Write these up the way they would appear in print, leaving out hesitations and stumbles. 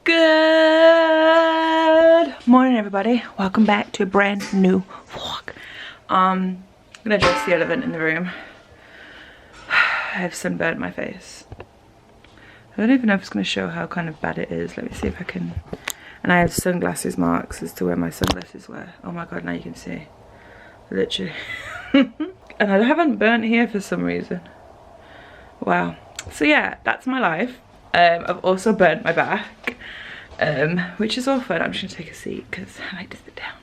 Good morning, everybody. Welcome back to a brand new vlog. I'm gonna address the elephant in the room. I have sunburnt my face. I don't even know if it's gonna show how kind of bad it is. Let me see if I can. And I have sunglasses marks as to where my sunglasses were. Oh my god, now you can see. Literally. And I haven't burnt here for some reason. Wow. So yeah, that's my life. I've also burnt my back, which is all fun. I'm just gonna take a seat because I like to sit down.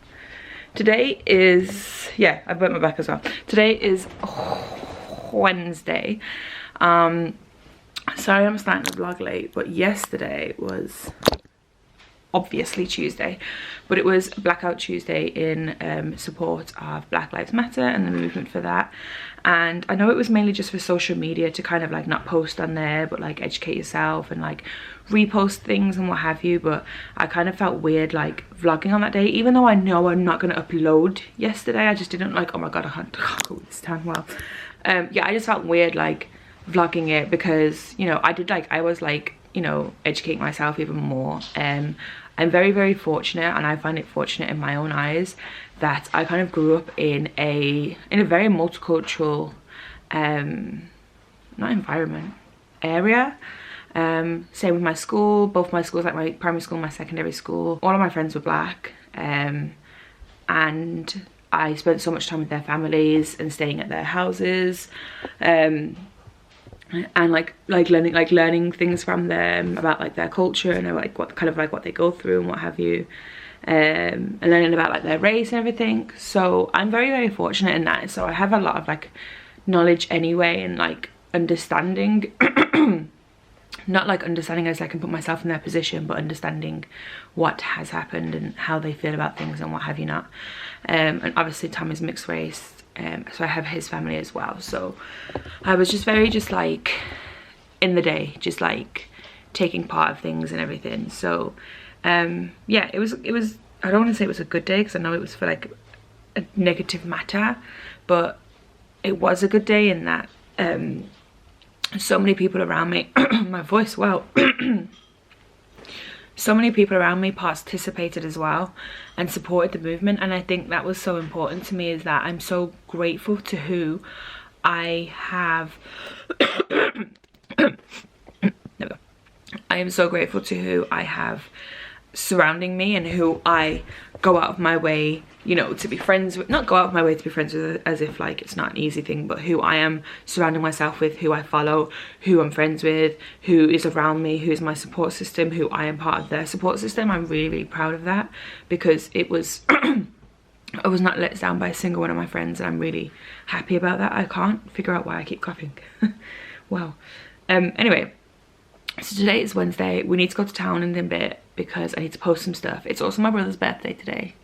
Today is, yeah, I burnt my back as well. Today is Wednesday. Sorry I'm starting the vlog late, but yesterday was obviously Tuesday, but it was Blackout Tuesday in support of Black Lives Matter and the movement for that. And I know it was mainly just for social media to kind of like not post on there, but like educate yourself and like repost things and what have you. But I kind of felt weird like vlogging on that day, even though I know I'm not going to upload yesterday. I just didn't like, oh my god, I can't go this time. Well, yeah, I just felt weird like vlogging it because, you know, I was like, you know, educating myself even more. I'm very, very fortunate, and I find it fortunate in my own eyes that I kind of grew up in a very multicultural not environment, area. Same with my school. Both my schools, like my primary school and my secondary school, all of my friends were black, and I spent so much time with their families and staying at their houses, and like learning things from them about like their culture and like what kind of like what they go through and what have you, and learning about like their race and everything. So I'm very, very fortunate in that. So I have a lot of like knowledge anyway, and like understanding not like understanding as I can put myself in their position, but understanding what has happened and how they feel about things and what have you not. And obviously Tom is mixed race, so I have his family as well. So I was just very like in the day, just like taking part of things and everything. So yeah, it was I don't want to say it was a good day because I know it was for like a negative matter, but it was a good day in that so many people around me my voice, wow. So many people around me participated as well and supported the movement, and I think that was so important to me, is that I'm so grateful to who I have I am so grateful to who I have surrounding me and who I go out of my way, you know, to be friends with. Not go out of my way to be friends with as if like it's not an easy thing, but who I am surrounding myself with, who I follow, who I'm friends with, who is around me, who is my support system, who I am part of their support system. I'm really, really proud of that, because it was I was not let down by a single one of my friends, and I'm really happy about that. I can't figure out why I keep coughing. Wow. Anyway, so today is Wednesday. We need to go to town in a bit because I need to post some stuff. It's also my brother's birthday today,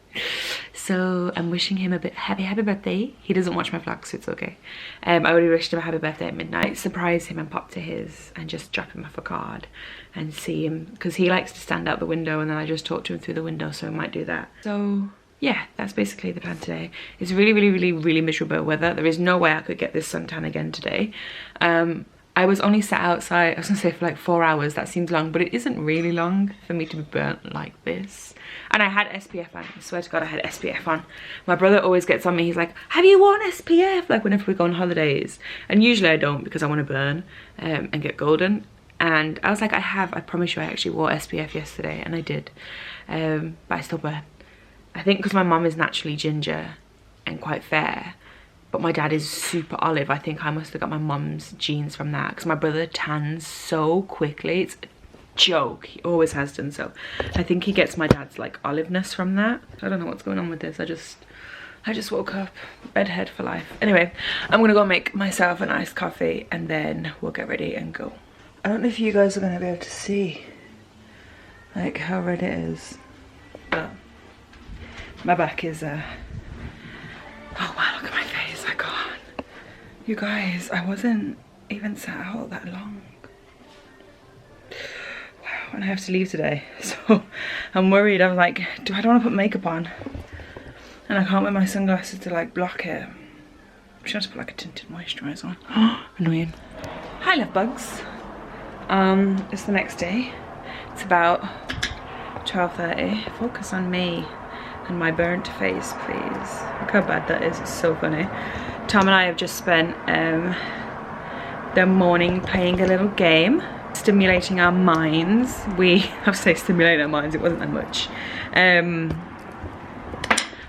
so I'm wishing him a bit happy birthday. He doesn't watch my vlogs, so it's okay. I already wished him a happy birthday at midnight. Surprise him and pop to his and just drop him off a card and see him, because he likes to stand out the window, and then I just talk to him through the window, so I might do that. So yeah, that's basically the plan today. It's really, really, really, really miserable weather. There is no way I could get this suntan again today. I was only sat outside, I was gonna say for like 4 hours. That seems long, but it isn't really long for me to be burnt like this. And I had SPF on, I swear to god I had SPF on. My brother always gets on me, he's like, have you worn SPF? Like whenever we go on holidays. And usually I don't, because I want to burn and get golden. And I was like, I promise you I actually wore SPF yesterday, and I did. But I still burn. I think because my mum is naturally ginger and quite fair, but my dad is super olive. I think I must have got my mum's genes from that, because my brother tans so quickly. It's a joke. He always has done. So I think he gets my dad's like oliveness from that. I don't know what's going on with this. I just woke up, bedhead for life. Anyway, I'm gonna go make myself an iced coffee, and then we'll get ready and go. I don't know if you guys are gonna be able to see like how red it is, but my back is oh wow, look at my face. I can't. You guys, I wasn't even sat out that long. Wow, and I have to leave today, so I'm worried. I'm like, I don't want to put makeup on, and I can't wear my sunglasses to like block it. I'm just going to put like a tinted moisturiser on. Annoying. Hi love bugs. It's the next day. It's about 12:30. Focus on me and my burnt face, please. Look how bad that is. It's so funny. Tom and I have just spent the morning playing a little game, stimulating our minds. We have to say stimulate our minds, it wasn't that much.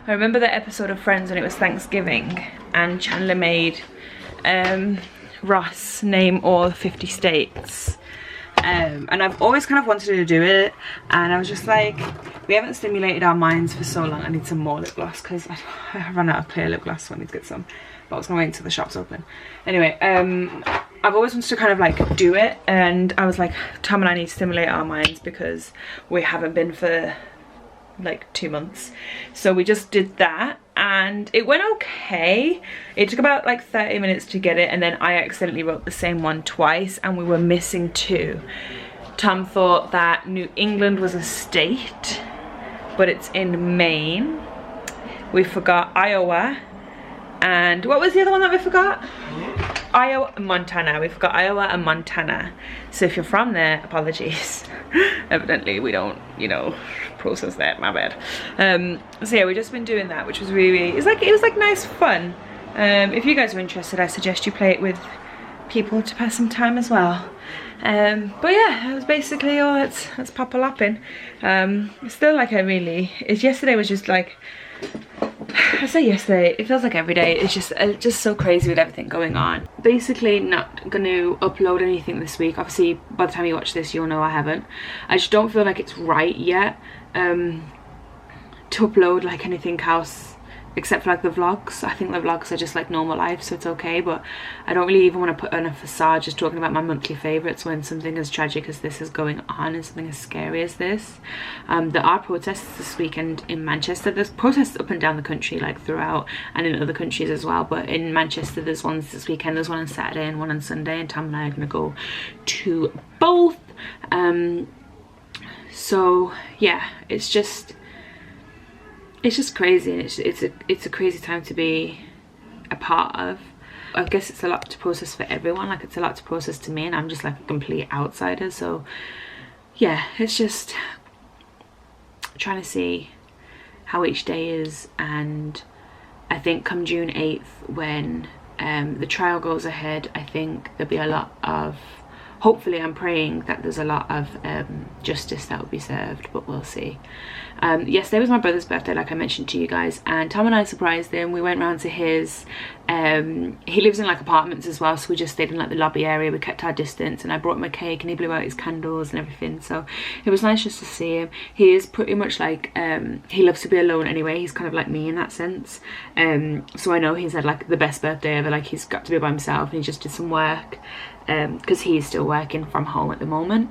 I remember the episode of Friends when it was Thanksgiving and Chandler made Ross name all 50 states. And I've always kind of wanted to do it, and I was just like, we haven't stimulated our minds for so long. I need some more lip gloss because I ran out of clear lip gloss, so I need to get some, but I was gonna wait until the shop's open. Anyway, I've always wanted to kind of like do it, and I was like, Tom and I need to stimulate our minds because we haven't been for like 2 months. So we just did that and it went okay. It took about like 30 minutes to get it, and then I accidentally wrote the same one twice and we were missing 2. Tom thought that New England was a state, but it's in Maine. We forgot Iowa, and what was the other one that we forgot? Iowa and Montana. We forgot Iowa and Montana. So if you're from there, apologies. Evidently we don't, you know, process that, my bad. So yeah, we've just been doing that, which was really, it was like nice fun. If you guys are interested, I suggest you play it with people to pass some time as well. But yeah, that was basically all. That's Papa Lapping. It's still like yesterday was just like, I say yesterday, it feels like every day. It's just so crazy with everything going on. Basically not gonna upload anything this week. Obviously by the time you watch this you'll know I haven't. I just don't feel like it's right yet to upload like anything else except for like the vlogs. I think the vlogs are just like normal life, so it's okay, but I don't really even want to put on a facade just talking about my monthly favourites when something as tragic as this is going on and something as scary as this. There are protests this weekend in Manchester. There's protests up and down the country, like throughout, and in other countries as well, but in Manchester there's ones this weekend. There's one on Saturday and one on Sunday, and Tom and I are going to go to both. So yeah, it's just crazy, and it's a crazy time to be a part of. I guess it's a lot to process for everyone. Like, it's a lot to process to me, and I'm just like a complete outsider. So yeah, it's just trying to see how each day is. And I think come June 8th, when the trial goes ahead, I think there'll be a lot of, hopefully I'm praying that there's a lot of justice that will be served, but we'll see. Yesterday was my brother's birthday, like I mentioned to you guys, and Tom and I surprised him. We went round to his, he lives in like apartments as well, so we just stayed in like the lobby area. We kept our distance, and I brought him a cake and he blew out his candles and everything, so it was nice just to see him. He is pretty much like, he loves to be alone anyway. He's kind of like me in that sense. So I know he's had like the best birthday ever. Like, he's got to be by himself, and he just did some work because he's still working from home at the moment.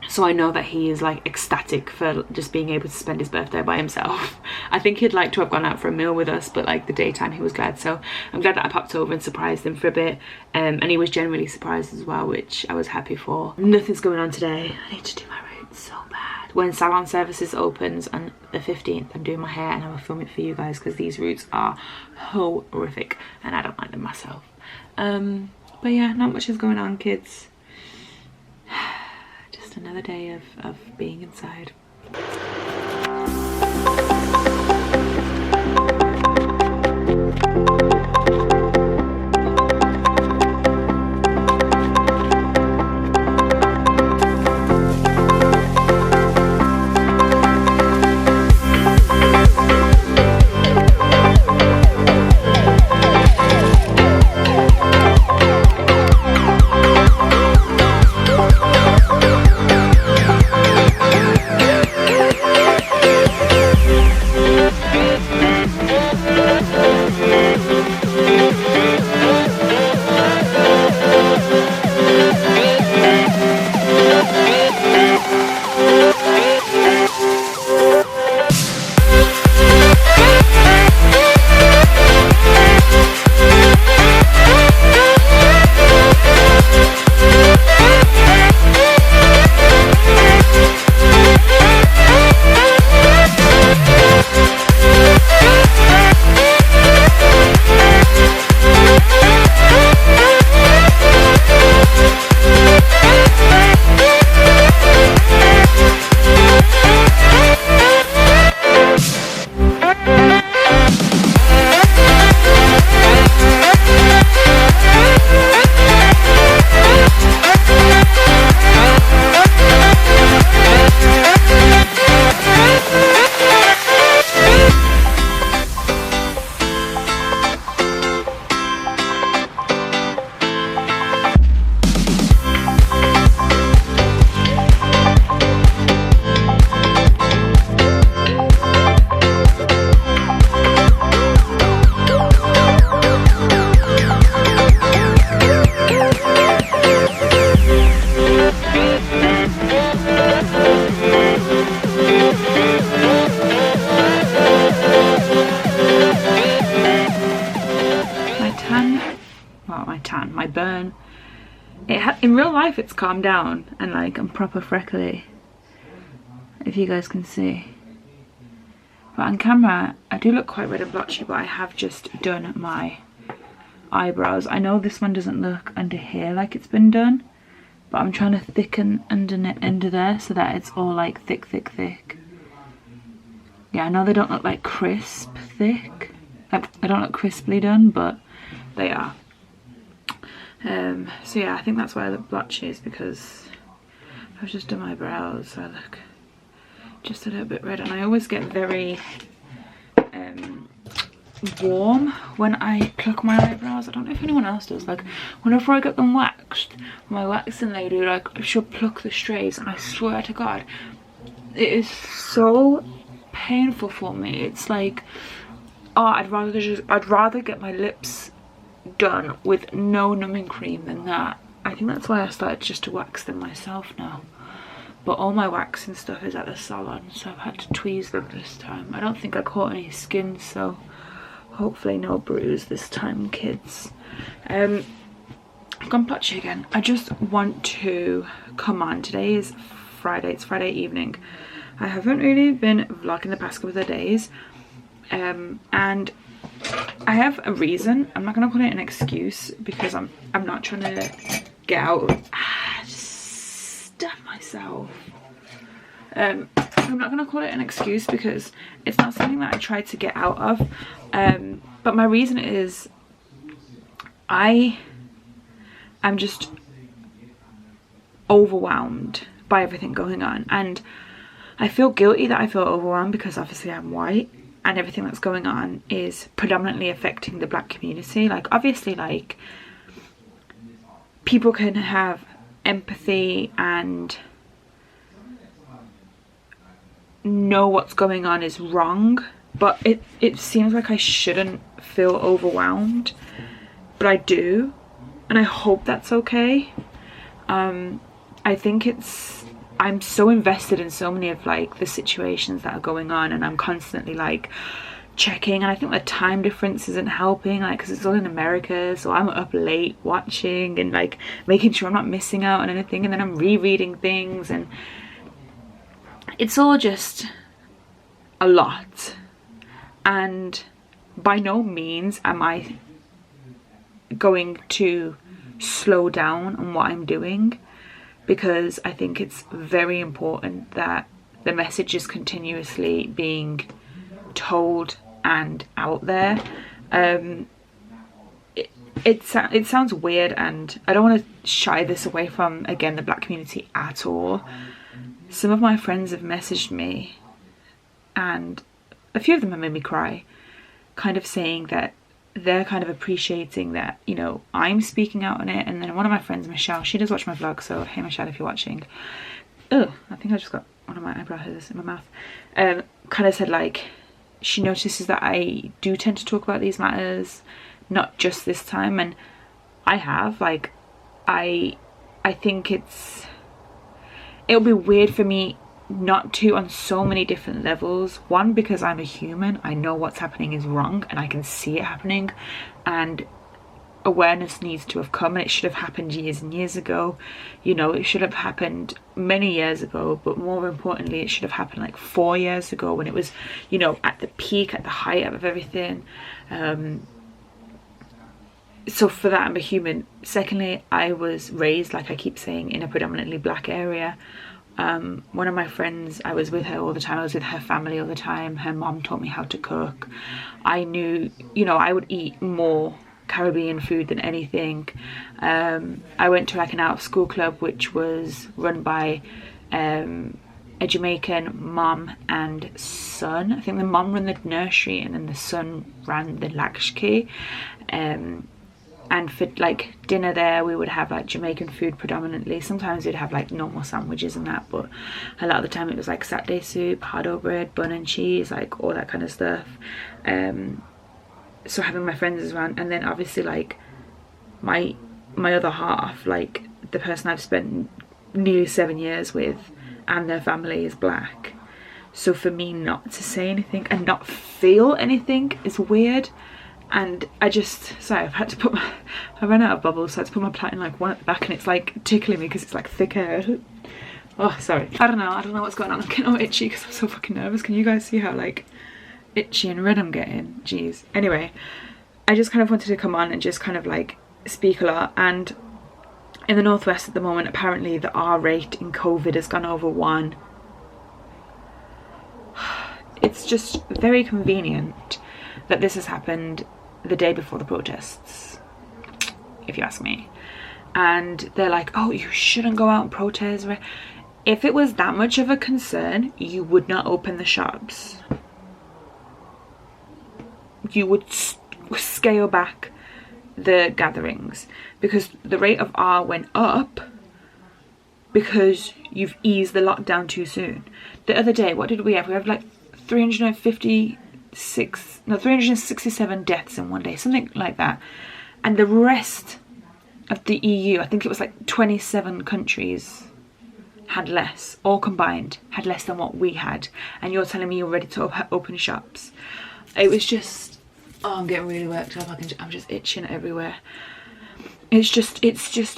So I know that he is like ecstatic for just being able to spend his birthday by himself. I think he'd like to have gone out for a meal with us, but like the daytime he was glad. So I'm glad that I popped over and surprised him for a bit, and he was generally surprised as well, which I was happy for. Nothing's going on today. I need to do my roots so bad. When salon services opens on the 15th, I'm doing my hair, and I will film it for you guys because these roots are horrific and I don't like them myself. But yeah, not much is going on, kids. Just another day of being inside. in real life it's calmed down and like I'm proper freckly, if you guys can see. But on camera I do look quite red and blotchy, but I have just done my eyebrows. I know this one doesn't look under here like it's been done, but I'm trying to thicken under there so that it's all like thick. Yeah, I know they don't look like crisp thick, like they don't look crisply done, but they are. So yeah, I think that's why I look blotchy, is because I've just done my brows, so I look just a little bit red. And I always get very warm when I pluck my eyebrows. I don't know if anyone else does. Like whenever I get them waxed, my waxing lady, like, she'll pluck the strays, and I swear to God, it is so painful for me. It's like, oh, I'd rather get my lips done with no numbing cream than that. I think that's why I started just to wax them myself now. But all my waxing stuff is at the salon, so I've had to tweeze them this time. I don't think I caught any skin, so hopefully no bruise this time, kids. I've gone blotchy again. I just want to come on. Today is Friday. It's Friday evening. I haven't really been vlogging the past couple of days, and I have a reason. I'm not gonna call it an excuse, because I'm not trying to get out. Just stuff myself. I'm not gonna call it an excuse because it's not something that I tried to get out of. But my reason is I am just overwhelmed by everything going on, and I feel guilty that I feel overwhelmed because obviously I'm white and everything that's going on is predominantly affecting the black community. Like obviously, like, people can have empathy and know what's going on is wrong, but it seems like I shouldn't feel overwhelmed, but I do, and I hope that's okay. I think I'm so invested in so many of like the situations that are going on, and I'm constantly like checking, and I think the time difference isn't helping, like, because it's all in America, so I'm up late watching and like making sure I'm not missing out on anything, and then I'm rereading things, and it's all just a lot. And by no means am I going to slow down on what I'm doing, because I think it's very important that the message is continuously being told and out there. It sounds weird, and I don't want to shy this away from, again, the black community at all. Some of my friends have messaged me, and a few of them have made me cry, kind of saying that they're kind of appreciating that, you know, I'm speaking out on it. And then one of my friends, Michelle, she does watch my vlog, so hey Michelle, if you're watching. Oh, I think I just got one of my eyebrow hairs in my mouth. Kind of said like she notices that I do tend to talk about these matters, not just this time, and I have, like, I think it'll be weird for me not to, on so many different levels. One, because I'm a human, I know what's happening is wrong and I can see it happening, and awareness needs to have come, and it should have happened years and years ago. You know, it should have happened many years ago, but more importantly, it should have happened like 4 years ago, when it was, you know, at the peak, at the height of everything. So for that, I'm a human. Secondly, I was raised, like I keep saying, in a predominantly black area. One of my friends, I was with her all the time, I was with her family all the time. Her mom taught me how to cook. I knew, you know, I would eat more Caribbean food than anything. I went to like an out of school club which was run by a Jamaican mom and son. I think the mom ran the nursery and then the son ran the latchkey. And for like dinner there, we would have like Jamaican food predominantly. Sometimes we'd have like normal sandwiches and that, but a lot of the time it was like Saturday soup, hard-boiled bread, bun and cheese, like all that kind of stuff. So having my friends around, and then obviously like my other half, like the person I've spent nearly 7 years with, and their family is black. So for me not to say anything and not feel anything is weird. and I just, sorry, I've had to put my, I ran out of bubbles, so I had to put my plait in like one at the back, and it's like tickling me because it's like thick hair. Oh, sorry. I don't know what's going on. I'm getting all itchy because I'm so fucking nervous. Can you guys see how like itchy and red I'm getting? Jeez. Anyway, I just kind of wanted to come on and just kind of like speak a lot. And in the Northwest at the moment, apparently the R rate in COVID has gone over 1. It's just very convenient that this has happened the day before the protests, if you ask me. And they're like, oh, you shouldn't go out and protest. If it was that much of a concern, you would not open the shops. You would scale back the gatherings, because the rate of R went up because you've eased the lockdown too soon. The other day, what did we have? We have like 367 deaths in one day, something like that. And the rest of the EU, I think it was like 27 countries, had less, all combined, had less than what we had. And you're telling me you're ready to open shops? It was just, oh, I'm getting really worked up. I'm just itching everywhere. It's just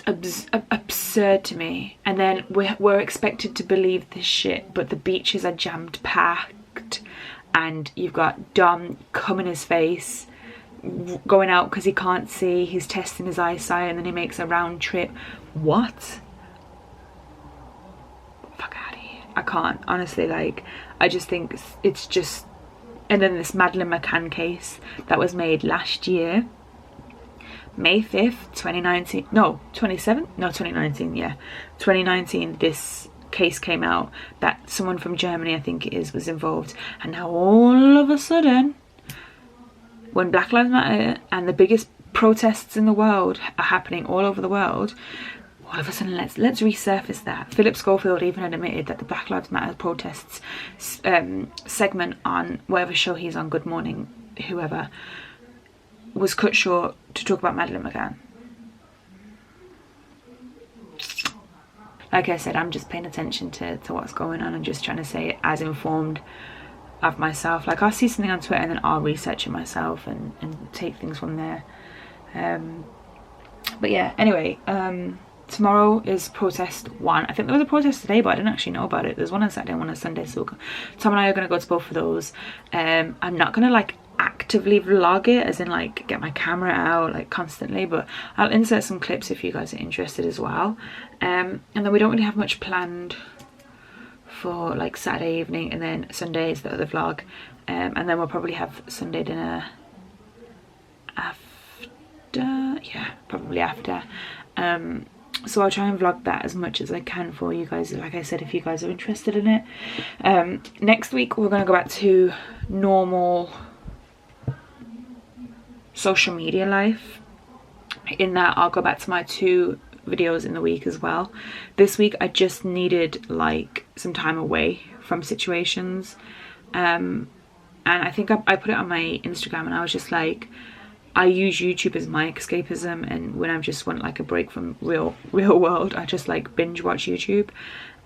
absurd to me. And then we're expected to believe this shit, but the beaches are jammed packed, and you've got Dom coming his face, going out because he can't see, he's testing his eyesight, and then he makes a round trip. What? Fuck out of here. I can't, honestly. Like, I just think it's just. And then this Madeleine McCann case that was made last year, May 5th 2019, no 27th, no 2019, yeah 2019, this case came out that someone from Germany, I think it is, was involved. And now all of a sudden, when Black Lives Matter and the biggest protests in the world are happening all over the world, all of a sudden let's resurface that. Philip Schofield even admitted that the Black Lives Matter protests segment on whatever show he's on, Good Morning whoever, was cut short to talk about Madeleine McCann. Like I said, I'm just paying attention to what's going on and just trying to say it as informed of myself. Like, I'll see something on Twitter and then I'll research it myself and take things from there. But yeah, anyway, tomorrow is protest 1. I think there was a protest today, but I didn't actually know about it. There's one on Saturday and one on Sunday, so Tom and I are going to go to both of those. I'm not going to like actively vlog it, as in like get my camera out like constantly, but I'll insert some clips if you guys are interested as well. And then we don't really have much planned for like Saturday evening, and then Sunday is the other vlog, and then we'll probably have Sunday dinner after, yeah, probably after. So I'll try and vlog that as much as I can for you guys, like I said, if you guys are interested in it. Next week we're going to go back to normal social media life, in that I'll go back to my 2 videos in the week as well. This week I just needed like some time away from situations, and I think I put it on my Instagram, and I was just like, I use YouTube as my escapism, and when I just want like a break from real world, I just like binge watch YouTube.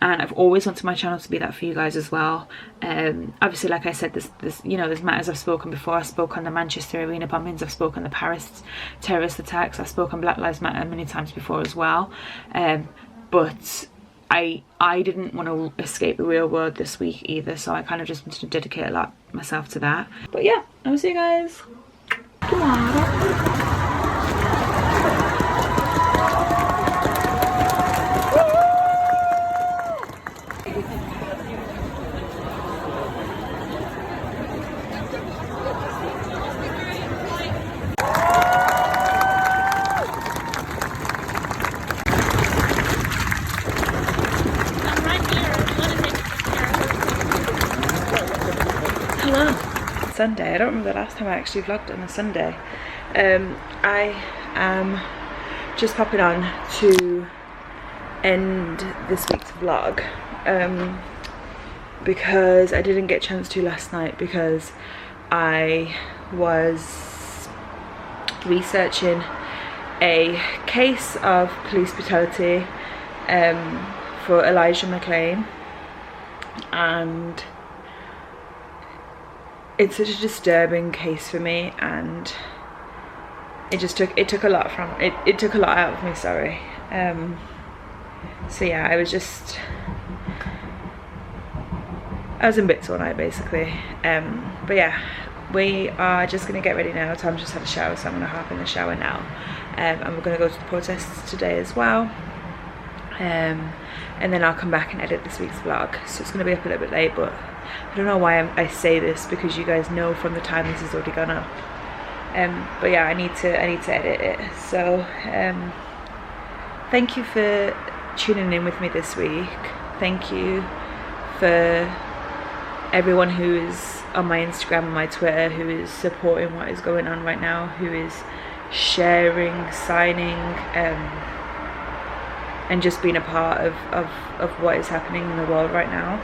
And I've always wanted my channel to be that for you guys as well. Obviously, like I said, this you know, there's matters I've spoken before. I spoke on the Manchester arena bombings, I've spoken on the Paris terrorist attacks, I've spoken on Black Lives Matter many times before as well. But I didn't want to escape the real world this week either, so I kind of just wanted to dedicate a lot myself to that. But yeah, I'll see you guys tomorrow. Sunday. I don't remember the last time I actually vlogged on a Sunday. I am just popping on to end this week's vlog because I didn't get a chance to last night, because I was researching a case of police brutality for Elijah McClain, and it's such a disturbing case for me, and it took a lot from it took a lot out of me, sorry. So yeah, I was in bits all night basically. But yeah, we are just gonna get ready now. Tom just had a shower, so I'm gonna hop in the shower now. And we're gonna go to the protests today as well. And then I'll come back and edit this week's vlog, so it's gonna be up a little bit late, but I don't know why I say this, because you guys know from the time this has already gone up. But yeah, I need to edit it. So thank you for tuning in with me this week. Thank you for everyone who is on my Instagram and my Twitter, who is supporting what is going on right now, who is sharing, signing, and just being a part of what is happening in the world right now.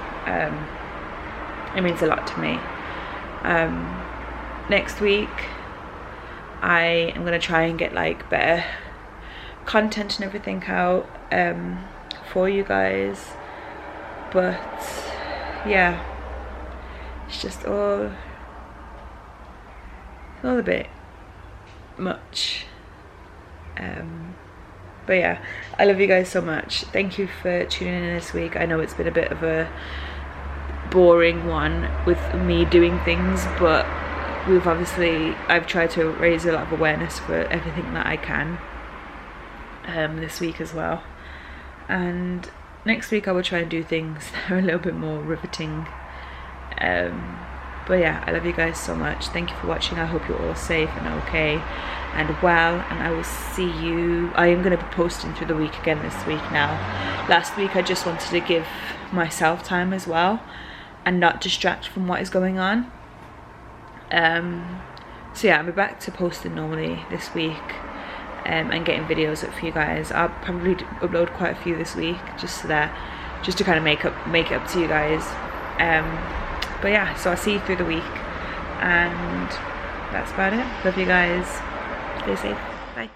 It means a lot to me. Next week I am going to try and get like better content and everything out for you guys, but yeah, it's just all a bit much. But yeah, I love you guys so much. Thank you for tuning in this week. I know it's been a bit of a boring one with me doing things, but I've tried to raise a lot of awareness for everything that I can this week as well. And next week I will try and do things that are a little bit more riveting. But yeah, I love you guys so much. Thank you for watching. I hope you're all safe and okay and well, and I will see you. I am going to be posting through the week again this week now. Last week I just wanted to give myself time as well and not distract from what is going on. So yeah, I'll be back to posting normally this week, and getting videos up for you guys. I'll probably upload quite a few this week, just to kind of make it up to you guys. But yeah, so I'll see you through the week, and that's about it. Love you guys. Stay safe. Bye.